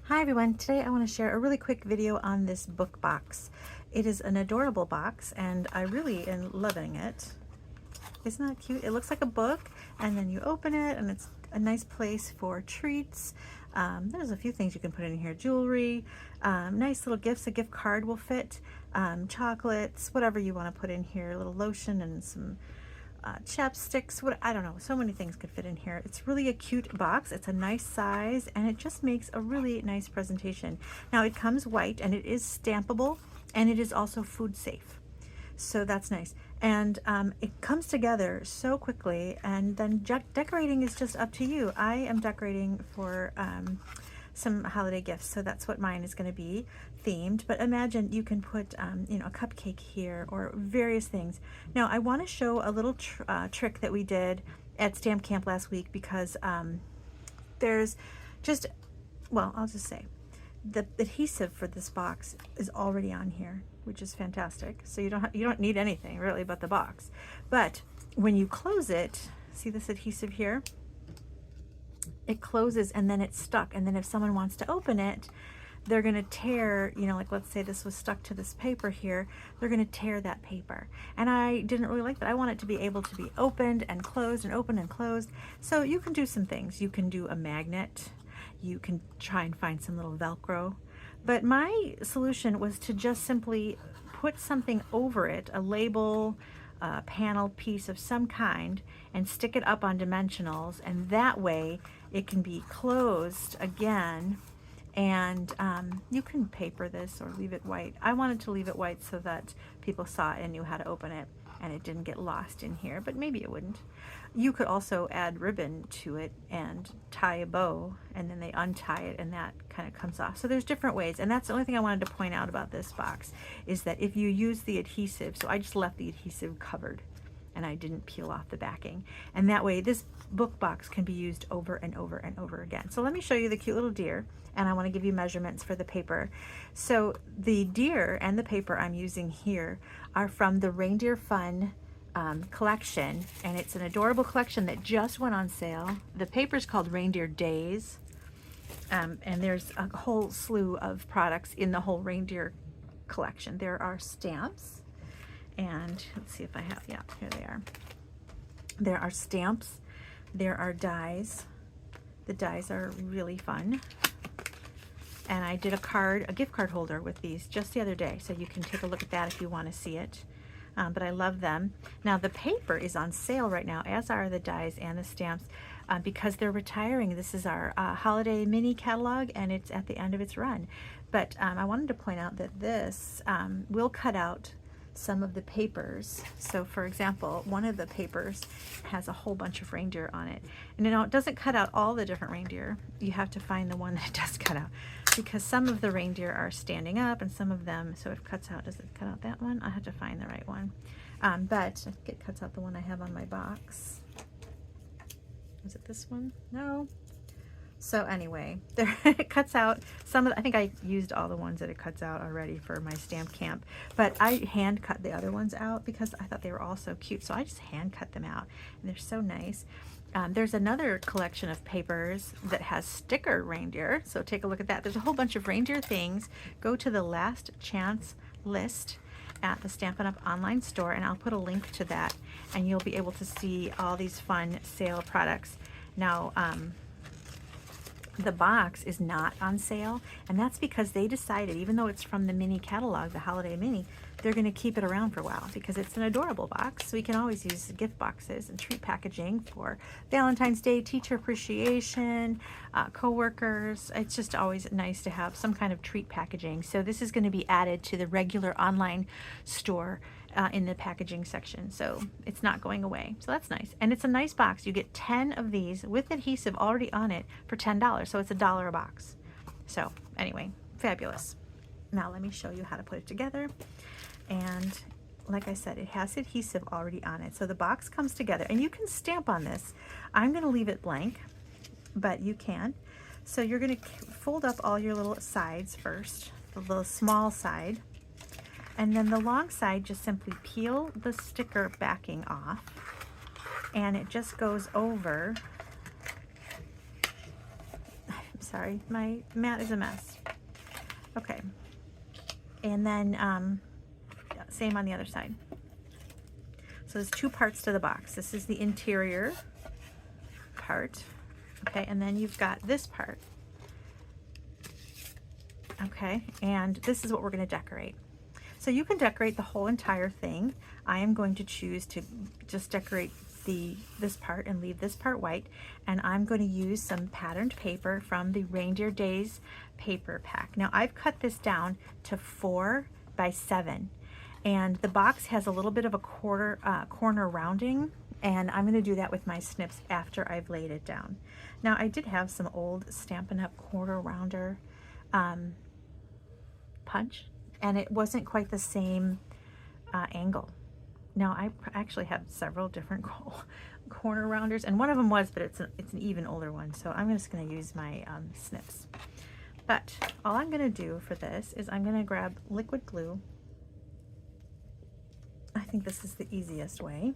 Hi everyone, today I want to share a really quick video on this book box. It is an adorable box and I really am loving it. Isn't that cute? It looks like a book and then you open it and it's a nice place for treats. There's a few things you can put in here. Jewelry, nice little gifts. A gift card will fit, chocolates, whatever you want to put in here. A little lotion and some chapsticks, I don't know, so many things could fit in here. It's really a cute box. It's a nice size and it just makes a really nice presentation. Now it comes white and it is stampable and it is also food safe. So that's nice. And it comes together so quickly, and then decorating is just up to you. I am decorating for some holiday gifts, so that's what mine is going to be themed. But imagine you can put you know, a cupcake here or various things. Now I want to show a little trick that we did at Stamp Camp last week, because there's just, well, I'll just say the adhesive for this box is already on here, which is fantastic. So you don't need anything really but the box. But when you close it, see this adhesive here? It closes and then it's stuck, and then if someone wants to open it, they're going to tear, you know, like let's say this was stuck to this paper here, they're going to tear that paper. And I didn't really like that. I want it to be able to be opened and closed and opened and closed. So you can do some things. You can do a magnet. You can try and find some little Velcro. But my solution was to just simply put something over it, a label, a panel piece of some kind, and stick it up on dimensionals, and that way it can be closed again. And you can paper this or leave it white. I wanted to leave it white so that people saw it and knew how to open it and it didn't get lost in here, but maybe it wouldn't. You could also add ribbon to it and tie a bow, and then they untie it and that kind of comes off. So there's different ways, and that's the only thing I wanted to point out about this box, is that if you use the adhesive, so I just left the adhesive covered and I didn't peel off the backing, and that way this book box can be used over and over and over again. So let me show you the cute little deer, and I want to give you measurements for the paper. So the deer and the paper I'm using here are from the Reindeer Fun collection, and it's an adorable collection that just went on sale. The paper is called Reindeer Days, and there's a whole slew of products in the whole reindeer collection. There are stamps, and let's see if I have, yeah, here they are. There are stamps, there are dies. The dies are really fun. And I did a gift card holder with these just the other day, so you can take a look at that if you want to see it. But I love them. Now the paper is on sale right now, as are the dies and the stamps, because they're retiring. This is our holiday mini catalog, and it's at the end of its run. But I wanted to point out that this will cut out some of the papers. So for example, one of the papers has a whole bunch of reindeer on it. And you know, it doesn't cut out all the different reindeer. You have to find the one that does cut out, because some of the reindeer are standing up and some of them, so it cuts out, does it cut out that one? I have to find the right one. But I think it cuts out the one I have on my box. Is it this one? No. So anyway, there, it cuts out some of the, I think I used all the ones that it cuts out already for my Stamp Camp, but I hand cut the other ones out because I thought they were all so cute. So I just hand cut them out, and they're so nice. There's another collection of papers that has sticker reindeer, so take a look at that. There's a whole bunch of reindeer things. Go to the last chance list at the Stampin' Up! Online store, and I'll put a link to that, and you'll be able to see all these fun sale products. Now, the box is not on sale, and that's because they decided, even though it's from the mini catalog, the holiday mini, they're going to keep it around for a while because it's an adorable box. So we can always use gift boxes and treat packaging for Valentine's Day, teacher appreciation, co-workers. It's just always nice to have some kind of treat packaging. So this is going to be added to the regular online store in the packaging section, so it's not going away. So that's nice, and it's a nice box. You get 10 of these with adhesive already on it for $10, so it's $1 a box. So anyway, fabulous. Now let me show you how to put it together. And like I said, it has adhesive already on it, so the box comes together, and you can stamp on this. I'm going to leave it blank, but you can. So you're going to fold up all your little sides first, the little small side. And then the long side, just simply peel the sticker backing off, and it just goes over sorry, my mat is a mess. Okay, and then same on the other side. So there's two parts to the box. This is the interior part, okay, and then you've got this part, okay, and this is what we're going to decorate. So you can decorate the whole entire thing. I am going to choose to just decorate this part and leave this part white, and I'm going to use some patterned paper from the Reindeer Days paper pack. Now I've cut this down to 4 by 7, and the box has a little bit of a corner rounding, and I'm going to do that with my snips after I've laid it down. Now I did have some old Stampin' Up quarter rounder punch, and it wasn't quite the same angle. Now I actually have several different corner rounders, and one of them was, but it's an even older one, so I'm just going to use my snips. But all I'm going to do for this is I'm going to grab liquid glue. I think this is the easiest way,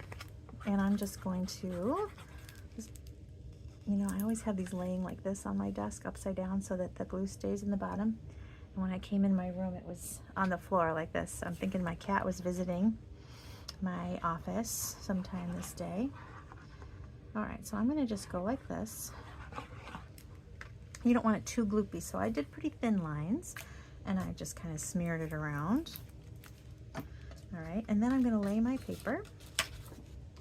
and I'm just going to, you know, I always have these laying like this on my desk upside down so that the glue stays in the bottom. And when I came in my room, it was on the floor like this. I'm thinking my cat was visiting my office sometime this day. All right, so I'm going to just go like this. You don't want it too gloopy, so I did pretty thin lines, and I just kind of smeared it around. All right, and then I'm going to lay my paper.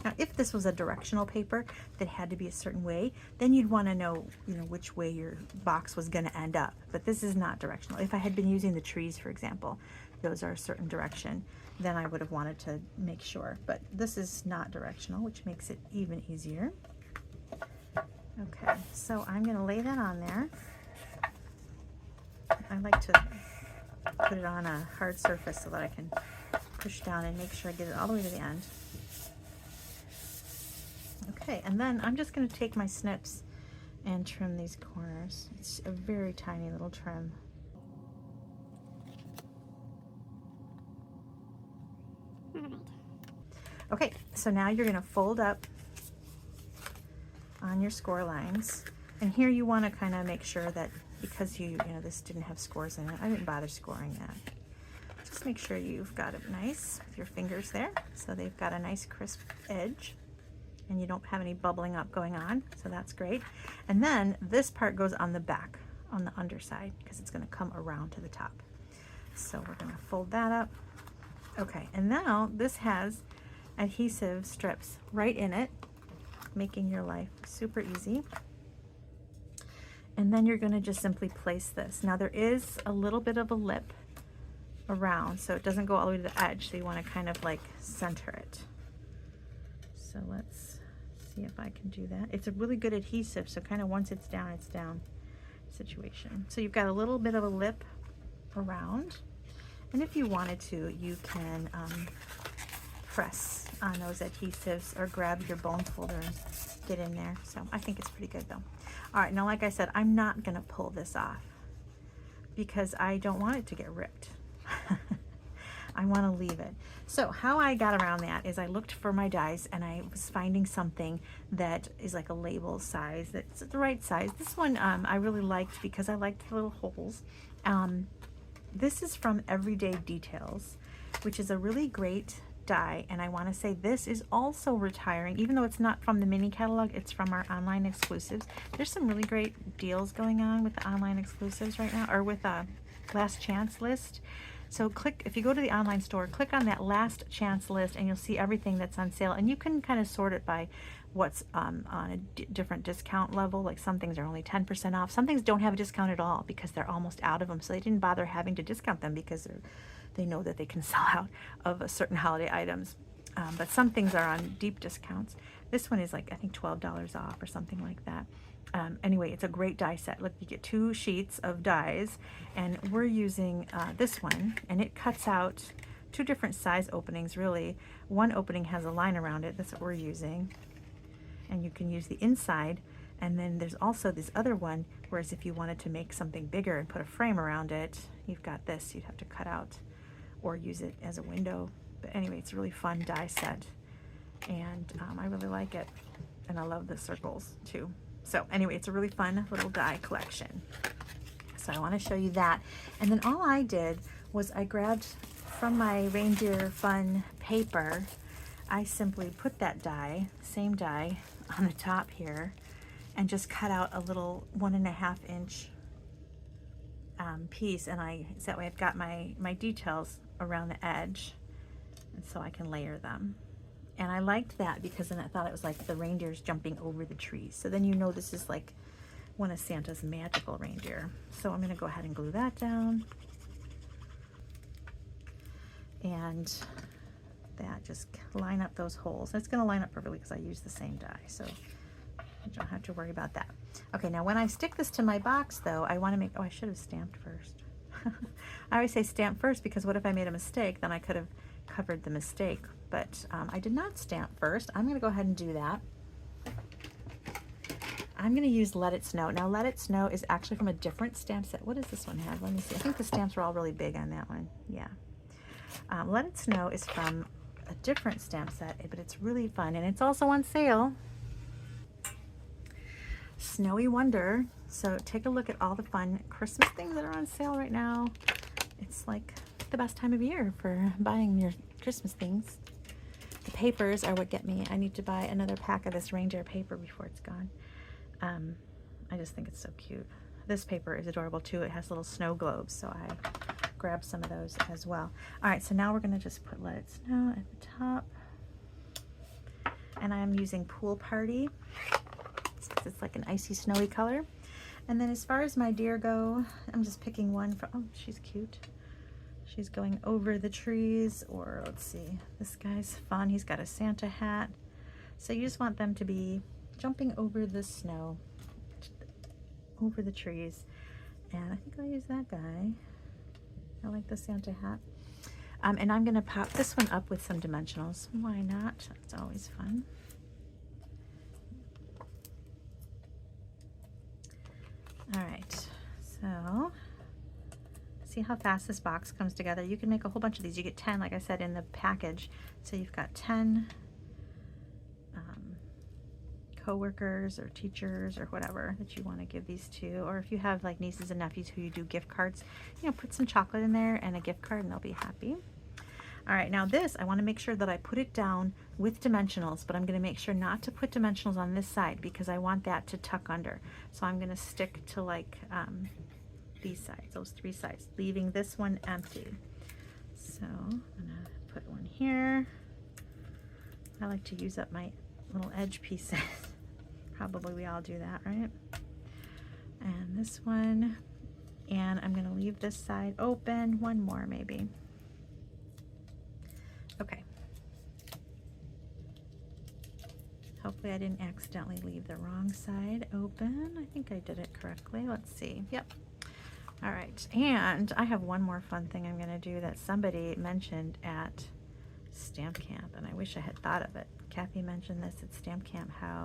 Now, if this was a directional paper that had to be a certain way, then you'd want to know, you know, which way your box was going to end up. But this is not directional. If I had been using the trees, for example, those are a certain direction, then I would have wanted to make sure. But this is not directional, which makes it even easier. Okay, so I'm going to lay that on there. I like to put it on a hard surface so that I can push down and make sure I get it all the way to the end. Okay, and then I'm just going to take my snips and trim these corners. It's a very tiny little trim. Okay, so now you're going to fold up on your score lines, and here you want to kind of make sure that, because you know this didn't have scores in it, I didn't bother scoring that. Just make sure you've got it nice with your fingers there, so they've got a nice crisp edge and you don't have any bubbling up going on, so that's great. And then this part goes on the back, on the underside, because it's going to come around to the top. So we're going to fold that up. Okay, and now this has adhesive strips right in it, making your life super easy. And then you're going to just simply place this. Now there is a little bit of a lip around, so it doesn't go all the way to the edge, so you want to kind of like center it. So let's see if I can do that. It's a really good adhesive, so kind of once it's down situation. So you've got a little bit of a lip around, and if you wanted to, you can press on those adhesives or grab your bone folder and get in there. So I think it's pretty good though. All right, now like I said, I'm not gonna pull this off because I don't want it to get ripped. I want to leave it. So how I got around that is I looked for my dies and I was finding something that is like a label size, that's the right size. This one I really liked because I liked the little holes. This is from Everyday Details, which is a really great die, and I want to say this is also retiring, even though it's not from the mini catalog, it's from our online exclusives. There's some really great deals going on with the online exclusives right now, or with a last chance list. So click, if you go to the online store, click on that last chance list and you'll see everything that's on sale, and you can kind of sort it by what's on a different discount level. Like some things are only 10% off, some things don't have a discount at all because they're almost out of them, so they didn't bother having to discount them because they know that they can sell out of a certain holiday items. But some things are on deep discounts. This one is like, I think $12 off or something like that. Anyway, it's a great die set. Look, you get 2 sheets of dies, and we're using this one, and it cuts out 2 different size openings really. One opening has a line around it, that's what we're using, and you can use the inside. And then there's also this other one, whereas if you wanted to make something bigger and put a frame around it, you've got this, you'd have to cut out or use it as a window. But anyway, it's a really fun die set, and I really like it, and I love the circles too. So anyway, it's a really fun little die collection. So I want to show you that. And then all I did was I grabbed from my Reindeer Fun paper, I simply put that die, same die, on the top here, and just cut out a little 1.5 inch piece, and so that way I've got my details around the edge, and so I can layer them. And I liked that because then I thought it was like the reindeers jumping over the trees. So then you know this is like one of Santa's magical reindeer. So I'm going to go ahead and glue that down. And that, just line up those holes. It's going to line up perfectly because I use the same die, so I don't have to worry about that. Okay, now when I stick this to my box though, I want to make, oh, I should have stamped first. I always say stamp first because what if I made a mistake? Then I could have covered the mistake, but I did not stamp first. I'm going to go ahead and do that. I'm going to use Let It Snow. Now Let It Snow is actually from a different stamp set. What does this one have? Let me see. I think the stamps were all really big on that one. Yeah. Let It Snow is from a different stamp set, but it's really fun, and it's also on sale. Snowy Wonder. So take a look at all the fun Christmas things that are on sale right now. It's like the best time of year for buying your Christmas things. The papers are what get me. I need to buy another pack of this reindeer paper before it's gone. I just think it's so cute. This paper is adorable too. It has little snow globes, so I grabbed some of those as well. All right, so now we're gonna just put Let It Snow at the top. And I'm using Pool Party. It's like an icy snowy color. And then as far as my deer go, I'm just picking one for, oh, she's cute. She's going over the trees, or let's see, this guy's fun. He's got a Santa hat. So you just want them to be jumping over the snow, over the trees. And I think I'll use that guy. I like the Santa hat. And I'm gonna pop this one up with some dimensionals. Why not? It's always fun. All right, so see how fast this box comes together. You can make a whole bunch of these. You get 10, like I said, in the package. So you've got 10 co-workers or teachers or whatever that you want to give these to. Or if you have like nieces and nephews who you do gift cards, you know, put some chocolate in there and a gift card and they'll be happy. All right, now this, I want to make sure that I put it down with dimensionals, but I'm going to make sure not to put dimensionals on this side because I want that to tuck under. So I'm going to stick to like these sides, those 3 sides, leaving this one empty. So I'm going to put one here. I like to use up my little edge pieces. Probably we all do that, right? And this one, and I'm going to leave this side open. One more maybe. Okay. Hopefully I didn't accidentally leave the wrong side open. I think I did it correctly. Let's see. Yep. All right. And I have one more fun thing I'm going to do that somebody mentioned at Stamp Camp, and I wish I had thought of it. Kathy mentioned this at Stamp Camp, how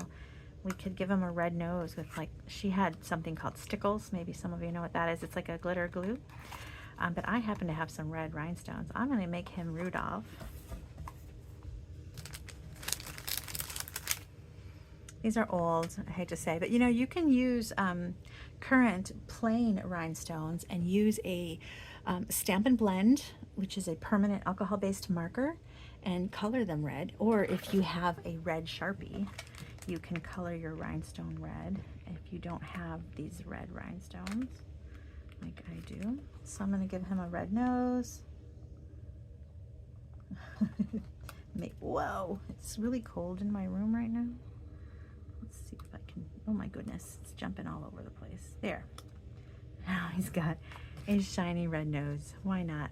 we could give them a red nose with, like, she had something called stickles. Maybe some of you know what that is. It's like a glitter glue. But I happen to have some red rhinestones. I'm going to make him Rudolph. These are old, I hate to say, but you know, you can use current plain rhinestones and use a Stampin' Blend, which is a permanent alcohol-based marker, and color them red. Or if you have a red Sharpie, you can color your rhinestone red if you don't have these red rhinestones like I do. So I'm going to give him a red nose. Whoa, it's really cold in my room right now. Let's see if I can, oh my goodness, it's jumping all over the place. There. Now he's got a shiny red nose. Why not?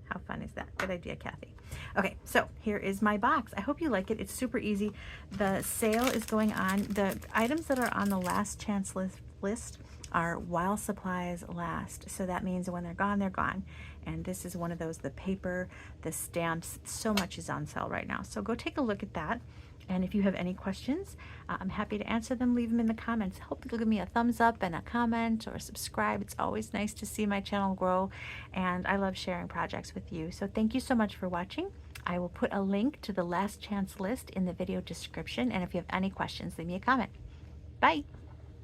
How fun is that? Good idea, Kathy. Okay, so here is my box. I hope you like it. It's super easy. The sale is going on. The items that are on the last chance list are while supplies last. So that means when they're gone, they're gone. And this is one of those, the paper, the stamps, so much is on sale right now. So go take a look at that. And if you have any questions, I'm happy to answer them. Leave them in the comments. Hope you'll give me a thumbs up and a comment or subscribe. It's always nice to see my channel grow, and I love sharing projects with you. So thank you so much for watching. I will put a link to the last chance list in the video description, and if you have any questions, leave me a comment. Bye.